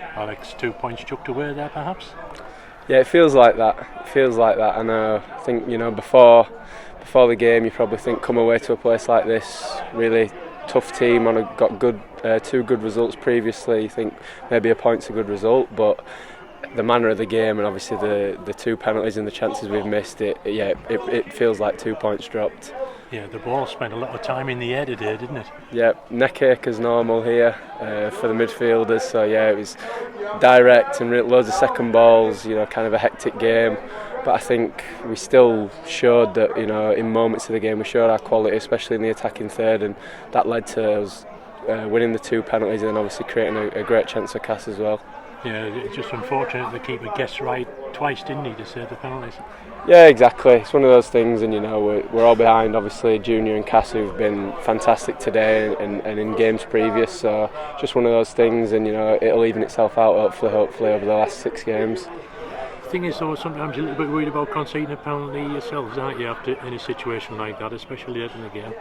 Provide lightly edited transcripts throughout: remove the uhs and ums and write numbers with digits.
Alex, 2 points chucked away there, perhaps? Yeah, it feels like that. And I think before the game, you probably think come away to a place like this, really tough team, got good 2 good results previously. You think maybe a point's a good result, but the manner of the game and obviously the 2 penalties and the chances we've missed, it feels like 2 points dropped. Yeah, the ball spent a lot of time in the air today, didn't it? Yeah, neck ache as normal here for the midfielders. So yeah, it was direct and loads of second balls. Kind of a hectic game. But I think we still showed that in moments of the game we showed our quality, especially in the attacking third, and that led to us winning the 2 penalties and obviously creating a great chance for Cass as well. Yeah, it's just unfortunate the keeper guessed right twice, didn't he, to save the penalties? Yeah, exactly. It's one of those things, and we're all behind obviously Junior and Cass, who've been fantastic today and in games previous. So just one of those things, and it'll even itself out hopefully over the last 6 games. The thing is, though, sometimes you're a little bit worried about conceding a penalty yourselves, aren't you, after any situation like that, especially late in the game.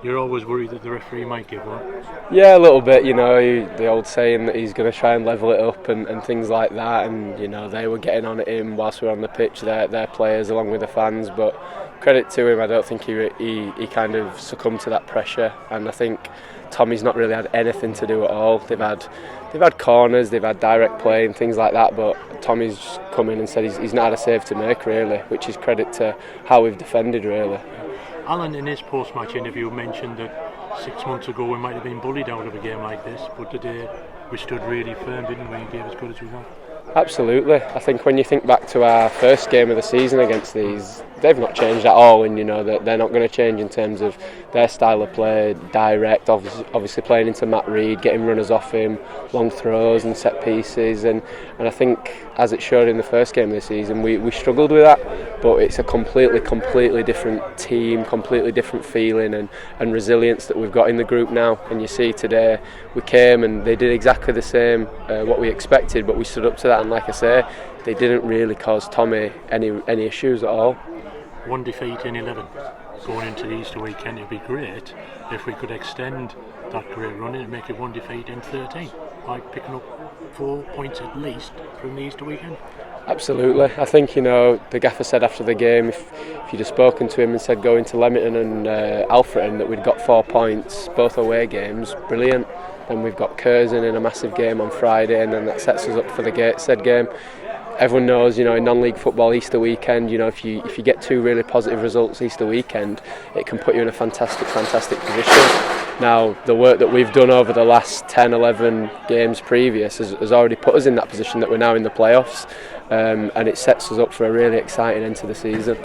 You're always worried that the referee might give one. Yeah, a little bit. The old saying that he's going to try and level it up and things like that. And they were getting on at him whilst we were on the pitch. Their players along with the fans. But credit to him, I don't think he kind of succumbed to that pressure. And I think Tommy's not really had anything to do at all. They've had corners, they've had direct play and things like that, but Tommy's just come in and said he's not had a save to make really, which is credit to how we've defended really. Alan, in his post-match interview, mentioned that 6 months ago we might have been bullied out of a game like this, but today we stood really firm, didn't we, and gave as good as we got. Absolutely. I think when you think back to our first game of the season against these, they've not changed at all, and that they're not going to change in terms of their style of play, direct, obviously playing into Matt Reed, getting runners off him, long throws and set pieces, and I think as it showed in the first game of the season, we struggled with that, but it's a completely different team, completely different feeling and resilience that we've got in the group now. And you see today, we came and they did exactly the same what we expected, but we stood up to that, and like I say, they didn't really cause Tommy any issues at all. 1 defeat in 11 going into the Easter weekend. It'd be great if we could extend that great run and make it 1 defeat in 13, like picking up 4 points at least from the Easter weekend. Absolutely. I think the gaffer said after the game, if you'd have spoken to him and said going to Leamington and Alfreton that we'd got 4 points, both away games, brilliant. Then we've got Curzon in a massive game on Friday, and then that sets us up for the said game. Everyone knows, in non-league football, Easter weekend, if you get 2 really positive results Easter weekend, it can put you in a fantastic position. Now, the work that we've done over the last 10, 11 games previous has already put us in that position that we're now in the playoffs, and it sets us up for a really exciting end to the season.